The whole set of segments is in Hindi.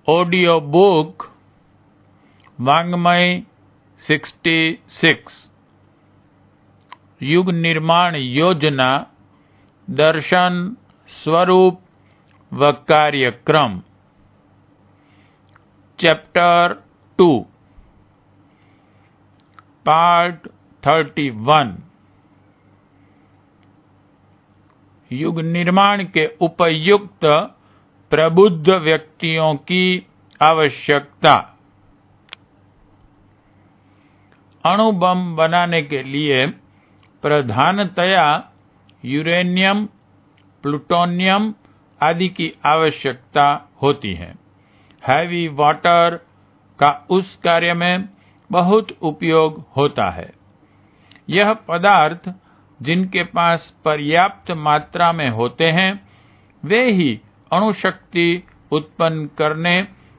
ऑडियो बुक वाङ्मय 66 युग निर्माण योजना दर्शन स्वरूप व कार्यक्रम चैप्टर 2 पार्ट 31 युग निर्माण के उपयुक्त प्रबुद्ध व्यक्तियों की आवश्यकता। अणु बम बनाने के लिए प्रधानतया यूरेनियम, प्लूटोनियम आदि की आवश्यकता होती है। हैवी वाटर का उस कार्य में बहुत उपयोग होता है। यह पदार्थ जिनके पास पर्याप्त मात्रा में होते हैं वे ही अणुशक्ति उत्पन्न करने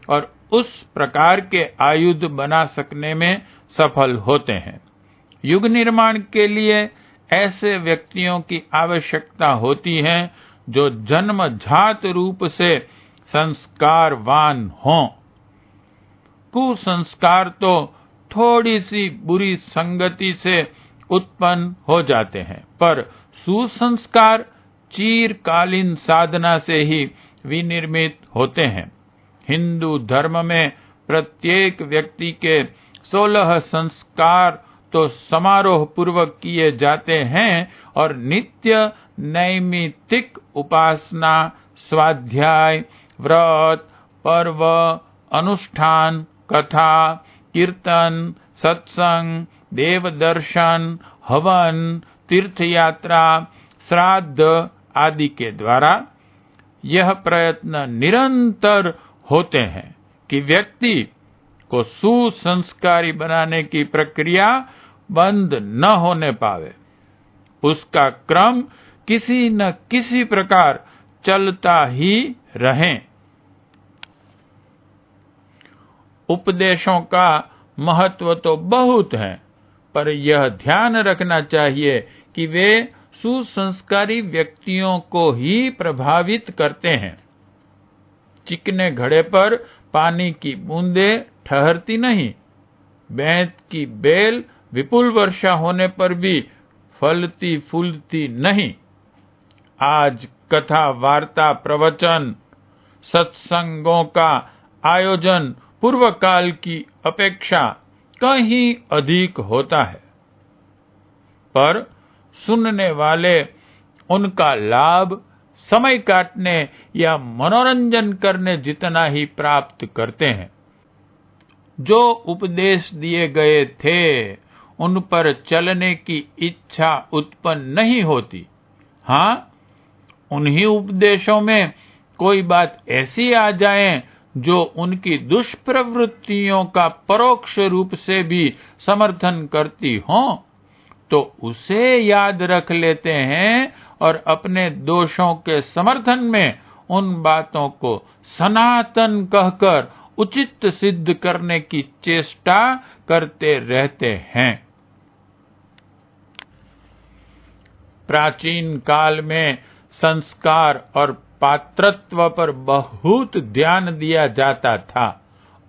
और उस प्रकार के आयुध बना सकने में सफल होते हैं। युग निर्माण के लिए ऐसे व्यक्तियों की आवश्यकता होती है जो जन्मजात रूप से संस्कारवान हों। कुसंस्कार तो थोड़ी सी बुरी संगति से उत्पन्न हो जाते हैं, पर सुसंस्कार चिरकालीन साधना से ही विनिर्मित होते हैं। हिंदू धर्म में प्रत्येक व्यक्ति के 16 संस्कार तो समारोह पूर्वक किए जाते हैं और नित्य नैमित्तिक उपासना, स्वाध्याय, व्रत, पर्व, अनुष्ठान, कथा, कीर्तन, सत्संग, देव दर्शन, हवन, तीर्थयात्रा, श्राद्ध आदि के द्वारा यह प्रयत्न निरंतर होते हैं कि व्यक्ति को सुसंस्कारी बनाने की प्रक्रिया बंद न होने पावे। उसका क्रम किसी न किसी प्रकार चलता ही रहे। उपदेशों का महत्व तो बहुत है, पर यह ध्यान रखना चाहिए कि वे सुसंस्कारी व्यक्तियों को ही प्रभावित करते हैं। चिकने घड़े पर पानी की बूंदें ठहरती नहीं। बेंत की बेल विपुल वर्षा होने पर भी फलती फूलती नहीं। आज कथा, वार्ता, प्रवचन, सत्संगों का आयोजन पूर्व काल की अपेक्षा कहीं अधिक होता है, पर सुनने वाले उनका लाभ समय काटने या मनोरंजन करने जितना ही प्राप्त करते हैं। जो उपदेश दिए गए थे उन पर चलने की इच्छा उत्पन्न नहीं होती। हाँ, उन्हीं उपदेशों में कोई बात ऐसी आ जाए जो उनकी दुष्प्रवृत्तियों का परोक्ष रूप से भी समर्थन करती हो, तो उसे याद रख लेते हैं और अपने दोषों के समर्थन में उन बातों को सनातन कहकर उचित सिद्ध करने की चेष्टा करते रहते हैं। प्राचीन काल में संस्कार और पात्रत्व पर बहुत ध्यान दिया जाता था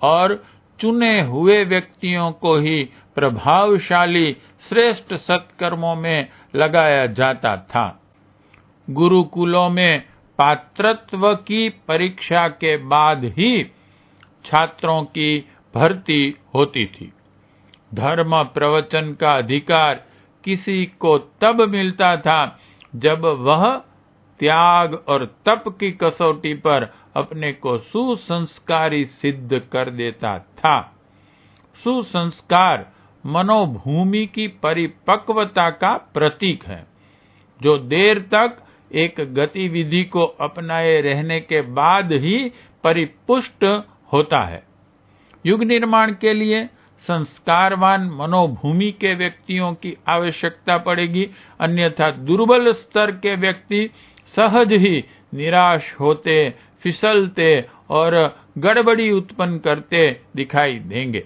और चुने हुए व्यक्तियों को ही प्रभावशाली श्रेष्ठ सत्कर्मों में लगाया जाता था। गुरुकुलों में पात्रत्व की परीक्षा के बाद ही छात्रों की भर्ती होती थी। धर्म प्रवचन का अधिकार किसी को तब मिलता था जब वह त्याग और तप की कसौटी पर अपने को सुसंस्कारी सिद्ध कर देता था। सुसंस्कार मनोभूमि की परिपक्वता का प्रतीक है, जो देर तक एक गतिविधि को अपनाए रहने के बाद ही परिपुष्ट होता है। युग निर्माण के लिए संस्कारवान मनोभूमि के व्यक्तियों की आवश्यकता पड़ेगी, अन्यथा दुर्बल स्तर के व्यक्ति सहज ही निराश होते, फिसलते और गड़बड़ी उत्पन्न करते दिखाई देंगे।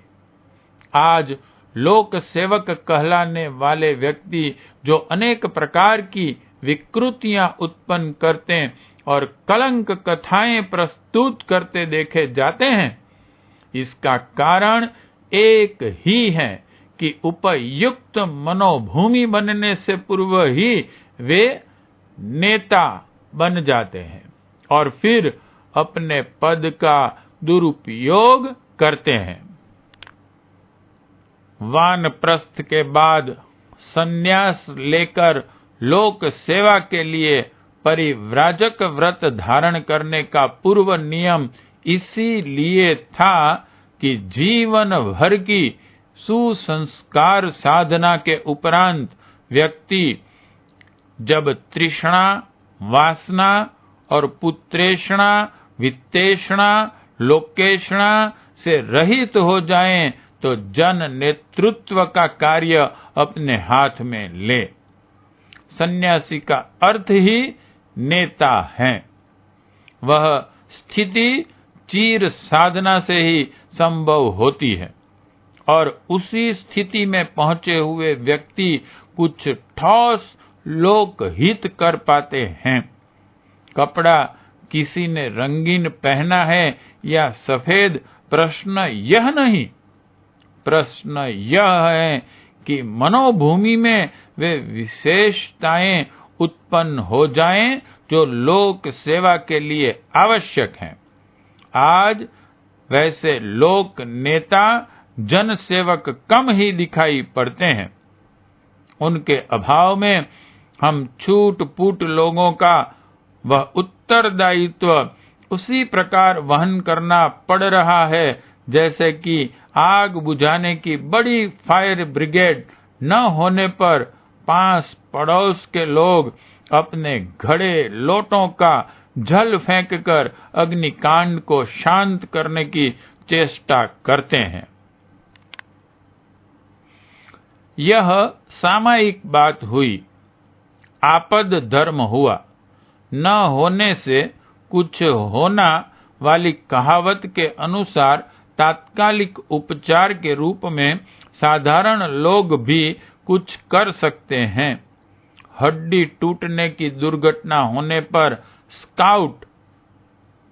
आज लोक सेवक कहलाने वाले व्यक्ति जो अनेक प्रकार की विकृतियां उत्पन्न करते और कलंक कथाएं प्रस्तुत करते देखे जाते हैं, इसका कारण एक ही है कि उपयुक्त मनोभूमि बनने से पूर्व ही वे नेता बन जाते हैं और फिर अपने पद का दुरुपयोग करते हैं। वानप्रस्थ के बाद संन्यास लेकर लोक सेवा के लिए परिव्राजक व्रत धारण करने का पूर्व नियम इसीलिए था कि जीवन भर की सुसंस्कार साधना के उपरांत व्यक्ति जब तृष्णा, वासना और पुत्रेषणा, वित्तेषणा, लोकेषणा से रहित हो जाएं तो जन नेतृत्व का कार्य अपने हाथ में ले। सन्यासी का अर्थ ही नेता है। वह स्थिति चीर साधना से ही संभव होती है और उसी स्थिति में पहुंचे हुए व्यक्ति कुछ ठोस लोक हित कर पाते हैं। कपड़ा किसी ने रंगीन पहना है या सफेद, प्रश्न यह नहीं, प्रश्न यह है कि मनोभूमि में वे विशेषताएं उत्पन्न हो जाएं जो लोक सेवा के लिए आवश्यक हैं। आज वैसे लोक नेता, जन सेवक कम ही दिखाई पड़ते हैं। उनके अभाव में हम छूट-फूट लोगों का वह उत्तरदायित्व उसी प्रकार वहन करना पड़ रहा है जैसे कि आग बुझाने की बड़ी फायर ब्रिगेड न होने पर पास पड़ोस के लोग अपने घड़े लोटों का जल फेंककर अग्निकांड को शांत करने की चेष्टा करते हैं। यह सामयिक बात हुई, आपद धर्म हुआ। न होने से कुछ होना वाली कहावत के अनुसार तात्कालिक उपचार के रूप में साधारण लोग भी कुछ कर सकते हैं। हड्डी टूटने की दुर्घटना होने पर स्काउट,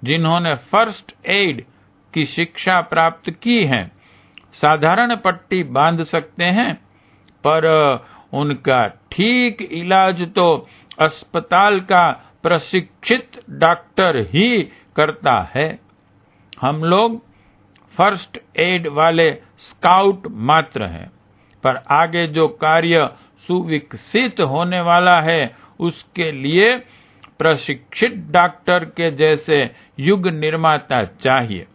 जिन्होंने फर्स्ट एड की शिक्षा प्राप्त की है, साधारण पट्टी बांध सकते हैं, पर उनका ठीक इलाज तो अस्पताल का प्रशिक्षित डॉक्टर ही करता है। हम लोग फर्स्ट एड वाले स्काउट मात्र हैं, पर आगे जो कार्य सुविकसित होने वाला है उसके लिए प्रशिक्षित डॉक्टर के जैसे युग निर्माता चाहिए।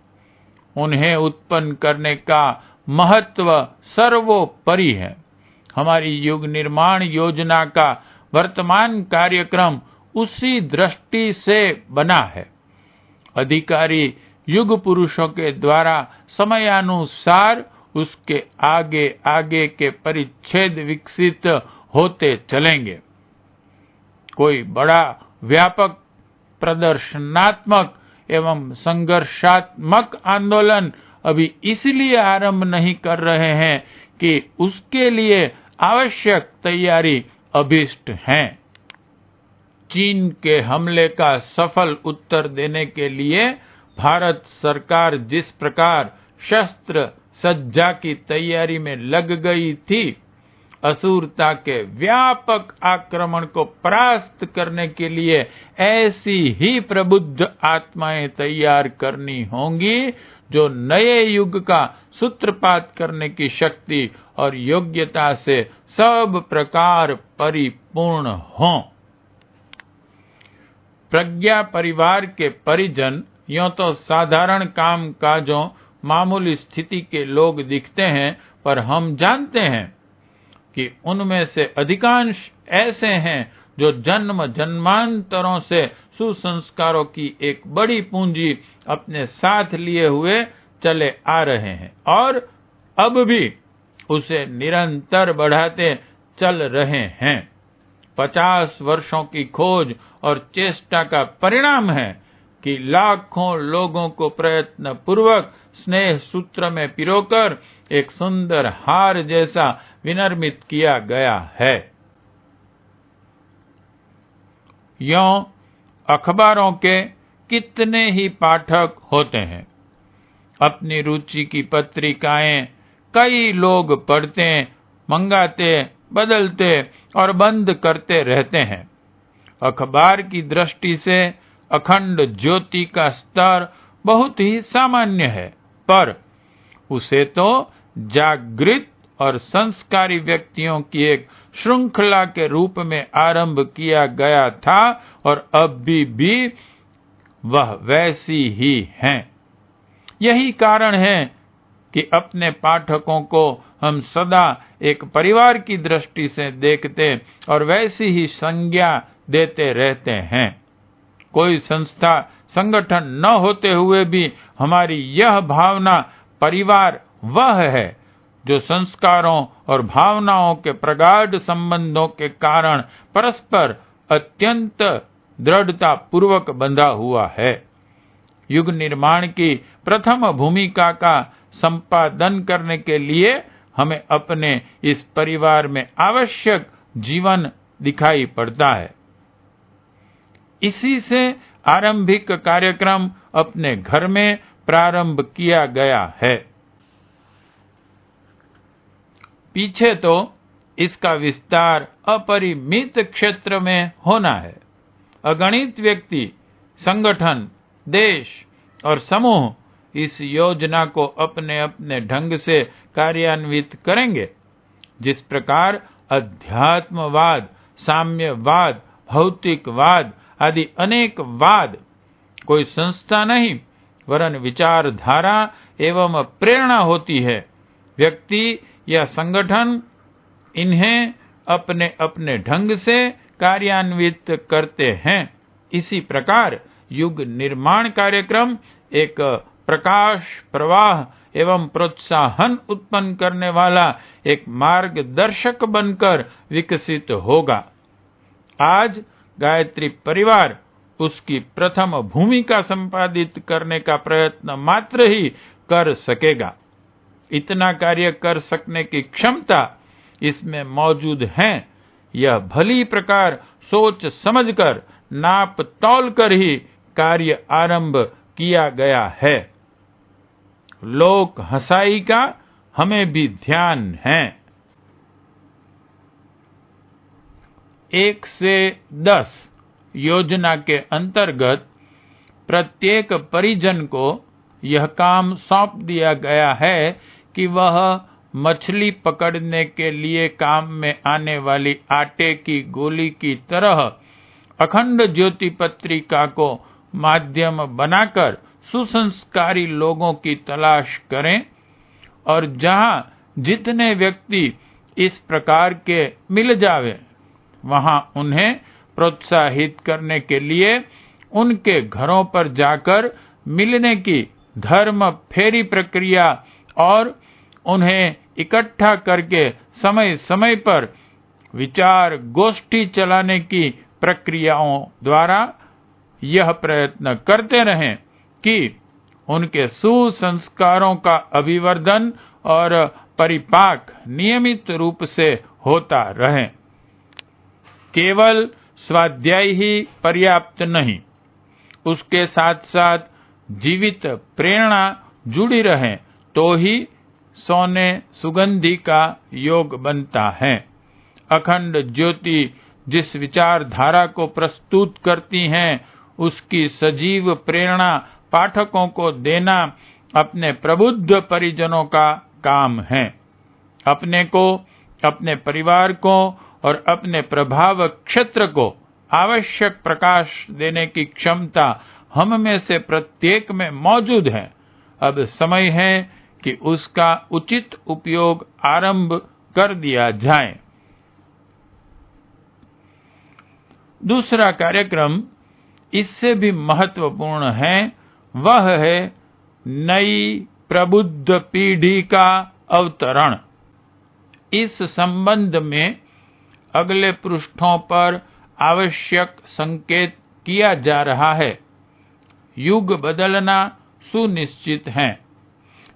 उन्हें उत्पन्न करने का महत्व सर्वोपरि है। हमारी युग निर्माण योजना का वर्तमान कार्यक्रम उसी दृष्टि से बना है। अधिकारी युग पुरुषों के द्वारा समयानुसार उसके आगे आगे के परिच्छेद विकसित होते चलेंगे। कोई बड़ा व्यापक प्रदर्शनात्मक एवं संघर्षात्मक आंदोलन अभी इसलिए आरंभ नहीं कर रहे हैं कि उसके लिए आवश्यक तैयारी अभीष्ट है। चीन के हमले का सफल उत्तर देने के लिए भारत सरकार जिस प्रकार शस्त्र सज्जा की तैयारी में लग गई थी, असुरता के व्यापक आक्रमण को परास्त करने के लिए ऐसी ही प्रबुद्ध आत्माएं तैयार करनी होंगी जो नए युग का सूत्रपात करने की शक्ति और योग्यता से सब प्रकार परिपूर्ण हों। प्रज्ञा परिवार के परिजन यों तो साधारण काम काजों, मामूली स्थिति के लोग दिखते हैं, पर हम जानते हैं कि उनमें से अधिकांश ऐसे हैं जो जन्म जन्मांतरों से सुसंस्कारों की एक बड़ी पूंजी अपने साथ लिए हुए चले आ रहे हैं और अब भी उसे निरंतर बढ़ाते चल रहे हैं। 50 वर्षों की खोज और चेष्टा का परिणाम है कि लाखों लोगों को प्रयत्न पूर्वक स्नेह सूत्र में पिरोकर एक सुंदर हार जैसा विनिर्मित किया गया है। यों अखबारों के कितने ही पाठक होते हैं। अपनी रुचि की पत्रिकाएं कई लोग पढ़ते, मंगाते, बदलते और बंद करते रहते हैं। अखबार की दृष्टि से अखंड ज्योति का स्तर बहुत ही सामान्य है, पर उसे तो जागृत और संस्कारी व्यक्तियों की एक श्रृंखला के रूप में आरंभ किया गया था और अभी भी वह वैसी ही हैं। यही कारण है कि अपने पाठकों को हम सदा एक परिवार की दृष्टि से देखते और वैसी ही संज्ञा देते रहते हैं। कोई संस्था, संगठन न होते हुए भी हमारी यह भावना परिवार वह है जो संस्कारों और भावनाओं के प्रगाढ़ संबंधों के कारण परस्पर अत्यंत दृढ़ता पूर्वक बंधा हुआ है। युग निर्माण की प्रथम भूमिका का संपादन करने के लिए हमें अपने इस परिवार में आवश्यक जीवन दिखाई पड़ता है। इसी से आरंभिक कार्यक्रम अपने घर में प्रारंभ किया गया है। पीछे तो इसका विस्तार अपरिमित क्षेत्र में होना है। अगणित व्यक्ति, संगठन, देश और समूह इस योजना को अपने अपने ढंग से कार्यान्वित करेंगे। जिस प्रकार अध्यात्मवाद, साम्यवाद, भौतिकवाद आदि अनेक वाद कोई संस्था नहीं वरन विचारधारा एवं प्रेरणा होती है, व्यक्ति या संगठन इन्हें अपने अपने ढंग से कार्यान्वित करते हैं। इसी प्रकार युग निर्माण कार्यक्रम एक प्रकाश प्रवाह एवं प्रोत्साहन उत्पन्न करने वाला एक मार्गदर्शक बनकर विकसित होगा। आज गायत्री परिवार उसकी प्रथम भूमिका संपादित करने का प्रयत्न मात्र ही कर सकेगा। इतना कार्य कर सकने की क्षमता इसमें मौजूद है। यह भली प्रकार सोच समझकर, नाप तौल कर ही कार्य आरंभ किया गया है। लोक हंसाई का हमें भी ध्यान है। 1 से 10 योजना के अंतर्गत प्रत्येक परिजन को यह काम सौंप दिया गया है कि वह मछली पकड़ने के लिए काम में आने वाली आटे की गोली की तरह अखंड ज्योति पत्रिका को माध्यम बनाकर सुसंस्कारी लोगों की तलाश करें और जहां जितने व्यक्ति इस प्रकार के मिल जावे वहां उन्हें प्रोत्साहित करने के लिए उनके घरों पर जाकर मिलने की धर्म फेरी प्रक्रिया और उन्हें इकट्ठा करके समय समय पर विचार गोष्ठी चलाने की प्रक्रियाओं द्वारा यह प्रयत्न करते रहें कि उनके सुसंस्कारों का अभिवर्धन और परिपाक नियमित रूप से होता रहे। केवल स्वाध्याय ही पर्याप्त नहीं, उसके साथ साथ जीवित प्रेरणा जुड़ी रहे तो ही सोने सुगंधि का योग बनता है। अखंड ज्योति जिस विचारधारा को प्रस्तुत करती हैं उसकी सजीव प्रेरणा पाठकों को देना अपने प्रबुद्ध परिजनों का काम है। अपने को, अपने परिवार को और अपने प्रभाव क्षेत्र को आवश्यक प्रकाश देने की क्षमता हम में से प्रत्येक में मौजूद है। अब समय है कि उसका उचित उपयोग आरंभ कर दिया जाए। दूसरा कार्यक्रम इससे भी महत्वपूर्ण है, वह है नई प्रबुद्ध पीढ़ी का अवतरण। इस संबंध में अगले पृष्ठों पर आवश्यक संकेत किया जा रहा है। युग बदलना सुनिश्चित है।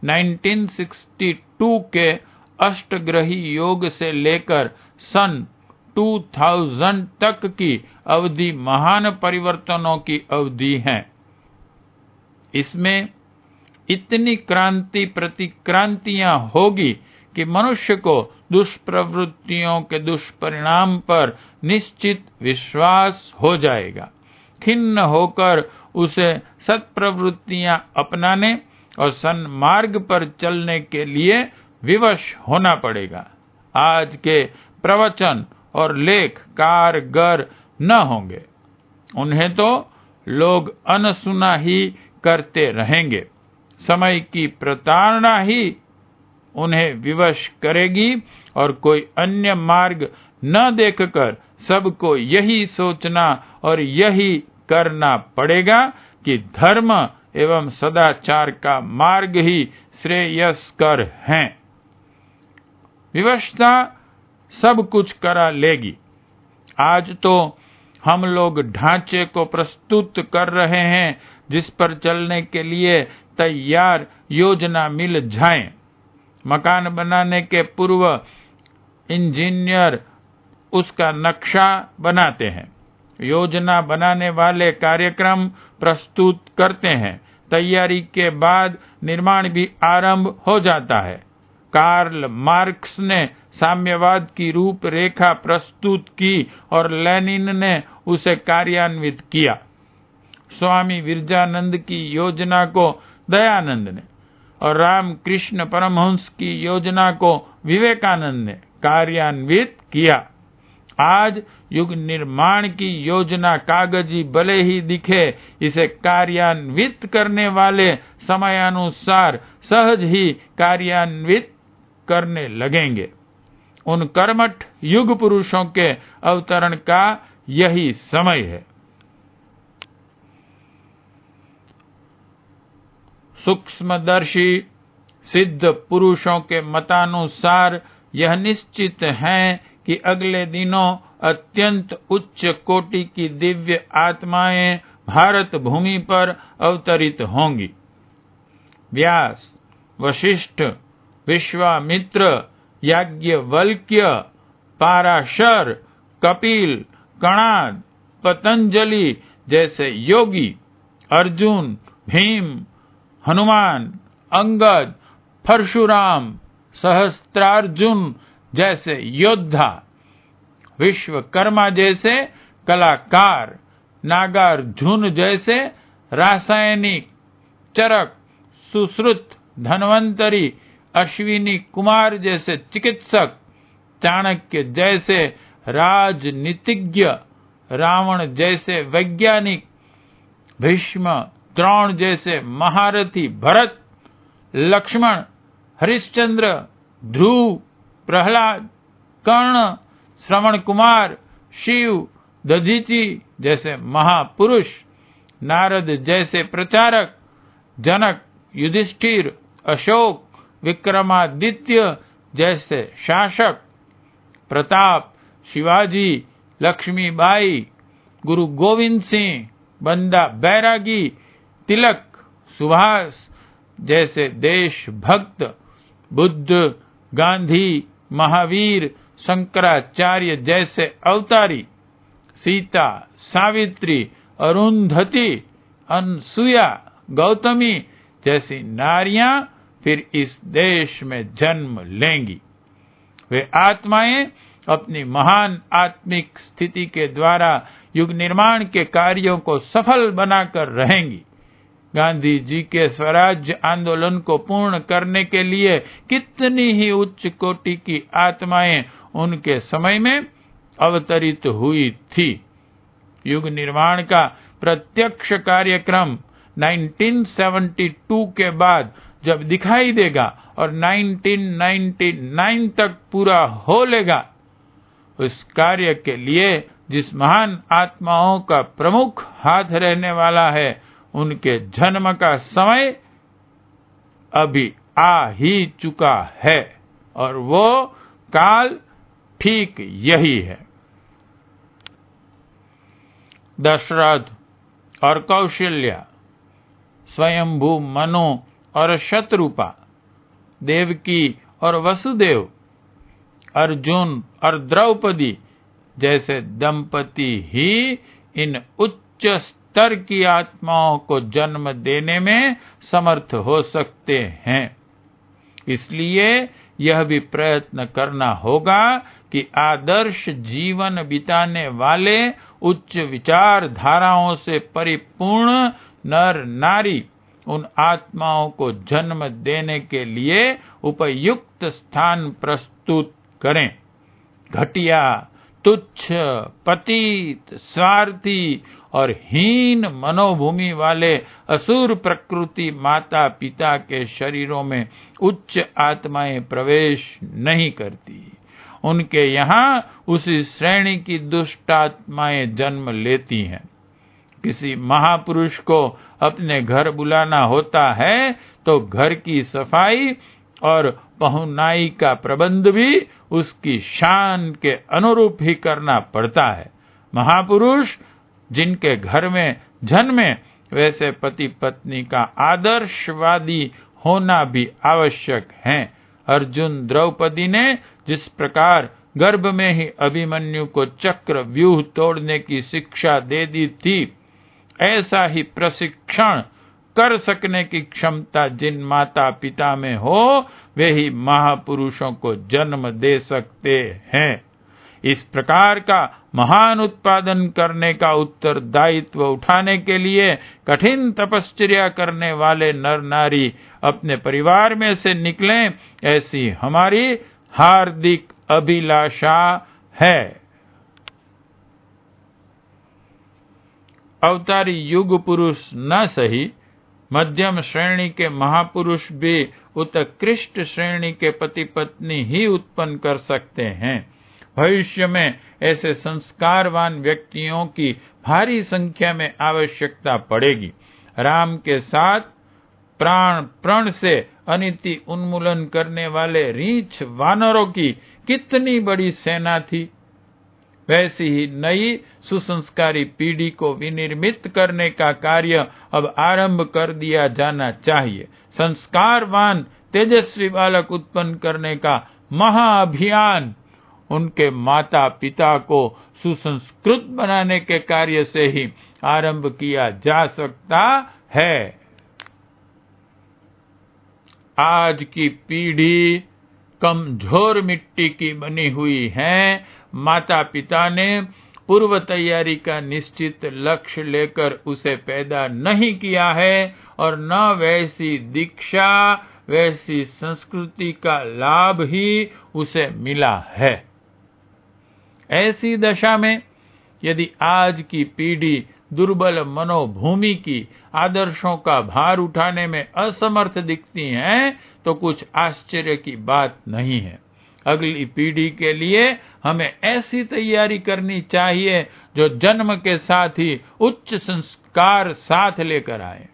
1962 के अष्टग्रही योग से लेकर सन 2000 तक की अवधि महान परिवर्तनों की अवधि है। इसमें इतनी क्रांति प्रतिक्रांतियां होगी कि मनुष्य को दुष्प्रवृत्तियों के दुष्परिणाम पर निश्चित विश्वास हो जाएगा। खिन्न होकर उसे सत्प्रवृत्तियां अपनाने और सन्मार्ग पर चलने के लिए विवश होना पड़ेगा। आज के प्रवचन और लेख कारगर न होंगे, उन्हें तो लोग अनसुना ही करते रहेंगे। समय की प्रताड़ना ही उन्हें विवश करेगी और कोई अन्य मार्ग न देखकर सबको यही सोचना और यही करना पड़ेगा कि धर्म एवं सदाचार का मार्ग ही श्रेयस्कर है। विवशता सब कुछ करा लेगी। आज तो हम लोग ढांचे को प्रस्तुत कर रहे हैं जिस पर चलने के लिए तैयार योजना मिल जाए। मकान बनाने के पूर्व इंजीनियर उसका नक्शा बनाते हैं, योजना बनाने वाले कार्यक्रम प्रस्तुत करते हैं, तैयारी के बाद निर्माण भी आरंभ हो जाता है। कार्ल मार्क्स ने साम्यवाद की रूपरेखा प्रस्तुत की और लेनिन ने उसे कार्यान्वित किया। स्वामी विरजानंद की योजना को दयानंद ने और रामकृष्ण परमहंस की योजना को विवेकानंद ने कार्यान्वित किया। आज युग निर्माण की योजना कागजी भले ही दिखे, इसे कार्यान्वित करने वाले समयानुसार सहज ही कार्यान्वित करने लगेंगे। उन कर्मठ युग पुरुषों के अवतरण का यही समय है। सूक्ष्मदर्शी सिद्ध पुरुषों के मतानुसार यह निश्चित है कि अगले दिनों अत्यंत उच्च कोटि की दिव्य आत्माएं भारत भूमि पर अवतरित होंगी। व्यास, वशिष्ठ, विश्वामित्र, याज्ञवल्क्य, पाराशर, कपिल, कणाद, पतंजलि जैसे योगी, अर्जुन, भीम, हनुमान, अंगद, परशुराम, सहस्त्रार्जुन जैसे योद्धा, विश्वकर्मा जैसे कलाकार, नागार्जुन जैसे रासायनिक, चरक, सुश्रुत, धन्वंतरी, अश्विनी कुमार जैसे चिकित्सक, चाणक्य जैसे राजनीतिज्ञ, रावण जैसे वैज्ञानिक, भीष्म, द्रोण जैसे महारथी, भरत, लक्ष्मण, हरिश्चंद्र, ध्रुव, प्रहलाद, कर्ण, श्रवण कुमार, शिव, दधीची जैसे महापुरुष, नारद जैसे प्रचारक, जनक, युधिष्ठिर, अशोक, विक्रमादित्य जैसे शासक, प्रताप, शिवाजी, लक्ष्मीबाई, गुरु गोविंद सिंह, बंदा बैरागी, तिलक, सुभाष जैसे देशभक्त, बुद्ध, गांधी, महावीर, शंकराचार्य जैसे अवतारी, सीता, सावित्री, अरुंधति, अनसुया, गौतमी जैसी नारियां फिर इस देश में जन्म लेंगी। वे आत्माएं अपनी महान आत्मिक स्थिति के द्वारा युग निर्माण के कार्यों को सफल बनाकर रहेंगी। गांधी जी के स्वराज्य आंदोलन को पूर्ण करने के लिए कितनी ही उच्च कोटि की आत्माएं उनके समय में अवतरित हुई थी। युग निर्माण का प्रत्यक्ष कार्यक्रम 1972 के बाद जब दिखाई देगा और 1999 तक पूरा हो लेगा, उस कार्य के लिए जिस महान आत्माओं का प्रमुख हाथ रहने वाला है, उनके जन्म का समय अभी आ ही चुका है और वो काल ठीक यही है। दशरथ और कौशल्या, स्वयंभू मनु और शत्रुपा, देवकी और वसुदेव, अर्जुन और द्रौपदी, जैसे दंपति ही इन उच्च स्तर की आत्माओं को जन्म देने में समर्थ हो सकते हैं। इसलिए यह भी प्रयत्न करना होगा कि आदर्श जीवन बिताने वाले उच्च विचारधाराओं से परिपूर्ण नर नारी उन आत्माओं को जन्म देने के लिए उपयुक्त स्थान प्रस्तुत करें। घटिया, तुच्छ, पतित, स्वार्थी और हीन मनोभूमि वाले असुर प्रकृति माता पिता के शरीरों में उच्च आत्माएं प्रवेश नहीं करती। उनके यहाँ उसी श्रेणी की दुष्ट आत्माएं जन्म लेती हैं। किसी महापुरुष को अपने घर बुलाना होता है तो घर की सफाई और पहुनाई का प्रबंध भी उसकी शान के अनुरूप ही करना पड़ता है। महापुरुष जिनके घर में जन्मे वैसे पति पत्नी का आदर्शवादी होना भी आवश्यक है। अर्जुन द्रौपदी ने जिस प्रकार गर्भ में ही अभिमन्यु को चक्र व्यूह तोड़ने की शिक्षा दे दी थी, ऐसा ही प्रशिक्षण कर सकने की क्षमता जिन माता पिता में हो वे ही महापुरुषों को जन्म दे सकते हैं। इस प्रकार का महान उत्पादन करने का उत्तरदायित्व उठाने के लिए कठिन तपश्चर्या करने वाले नर नारी अपने परिवार में से निकलें, ऐसी हमारी हार्दिक अभिलाषा है। अवतारी युग पुरुष न सही, मध्यम श्रेणी के महापुरुष भी उत्कृष्ट श्रेणी के पति पत्नी ही उत्पन्न कर सकते हैं। भविष्य में ऐसे संस्कारवान व्यक्तियों की भारी संख्या में आवश्यकता पड़ेगी। राम के साथ प्राण प्रण से अनिति उन्मूलन करने वाले रीछ वानरों की कितनी बड़ी सेना थी। वैसी ही नई सुसंस्कारी पीढ़ी को विनिर्मित करने का कार्य अब आरंभ कर दिया जाना चाहिए। संस्कारवान तेजस्वी बालक उत्पन्न करने का महाअभियान उनके माता पिता को सुसंस्कृत बनाने के कार्य से ही आरंभ किया जा सकता है। आज की पीढ़ी कमजोर मिट्टी की बनी हुई है। माता पिता ने पूर्व तैयारी का निश्चित लक्ष्य लेकर उसे पैदा नहीं किया है और न वैसी दीक्षा, वैसी संस्कृति का लाभ ही उसे मिला है। ऐसी दशा में यदि आज की पीढ़ी दुर्बल मनोभूमि की आदर्शों का भार उठाने में असमर्थ दिखती है तो कुछ आश्चर्य की बात नहीं है। अगली पीढ़ी के लिए हमें ऐसी तैयारी करनी चाहिए जो जन्म के साथ ही उच्च संस्कार साथ लेकर आए।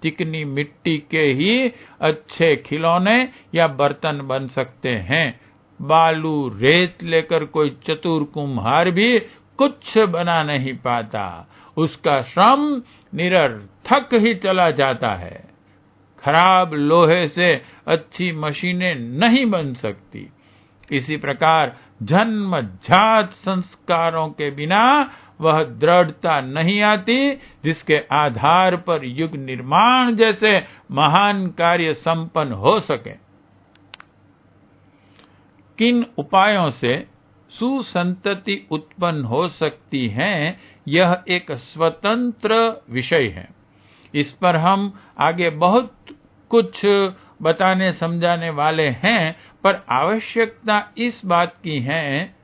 चिकनी मिट्टी के ही अच्छे खिलौने या बर्तन बन सकते हैं। बालू रेत लेकर कोई चतुर कुम्हार भी कुछ बना नहीं पाता। उसका श्रम निरर्थक ही चला जाता है। खराब लोहे से अच्छी मशीनें नहीं बन सकती। इसी प्रकार जन्मजात संस्कारों के बिना वह दृढ़ता नहीं आती जिसके आधार पर युग निर्माण जैसे महान कार्य संपन्न हो सके। किन उपायों से सुसंतति उत्पन्न हो सकती है, यह एक स्वतंत्र विषय है। इस पर हम आगे बहुत कुछ बताने समझाने वाले हैं, पर आवश्यकता इस बात की है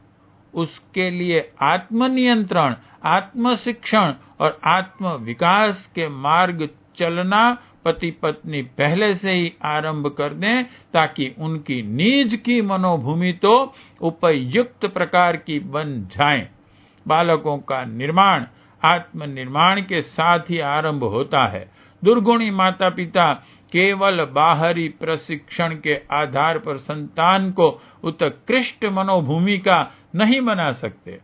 उसके लिए आत्मनियंत्रण, आत्मशिक्षण और आत्म विकास के मार्ग चलना पति पत्नी पहले से ही आरंभ कर दें, ताकि उनकी निज की मनोभूमि तो उपयुक्त प्रकार की बन जाए। बालकों का निर्माण आत्म निर्माण के साथ ही आरंभ होता है। दुर्गुणी माता पिता केवल बाहरी प्रशिक्षण के आधार पर संतान को उत्कृष्ट मनोभूमि का नहीं बना सकते।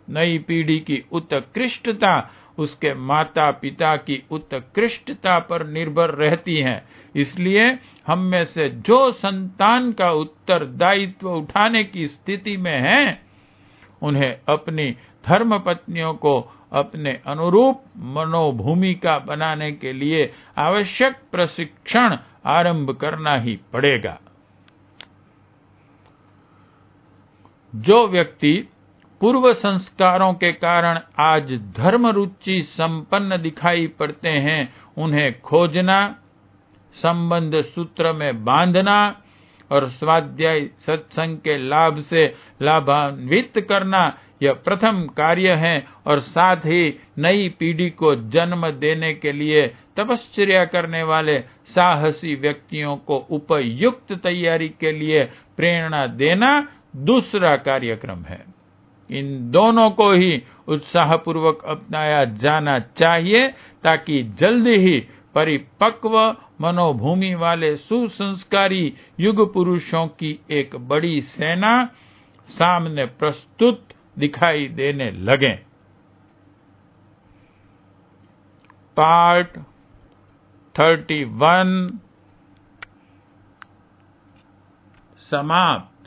नई पीढ़ी की उत्कृष्टता उसके माता पिता की उत्कृष्टता पर निर्भर रहती है। इसलिए हम में से जो संतान का उत्तरदायित्व उठाने की स्थिति में है, उन्हें अपनी धर्म पत्नियों को अपने अनुरूप मनोभूमिका बनाने के लिए आवश्यक प्रशिक्षण आरंभ करना ही पड़ेगा। जो व्यक्ति पूर्व संस्कारों के कारण आज धर्म रुचि संपन्न दिखाई पड़ते हैं, उन्हें खोजना, संबंध सूत्र में बांधना और स्वाध्याय सत्संग के लाभ से लाभान्वित करना यह प्रथम कार्य है और साथ ही नई पीढ़ी को जन्म देने के लिए तपश्चर्या करने वाले साहसी व्यक्तियों को उपयुक्त तैयारी के लिए प्रेरणा देना दूसरा कार्यक्रम है। इन दोनों को ही उत्साहपूर्वक अपनाया जाना चाहिए ताकि जल्दी ही परिपक्व मनोभूमि वाले सुसंस्कारी युग पुरुषों की एक बड़ी सेना सामने प्रस्तुत दिखाई देने लगे। पार्ट 31 समाप्त।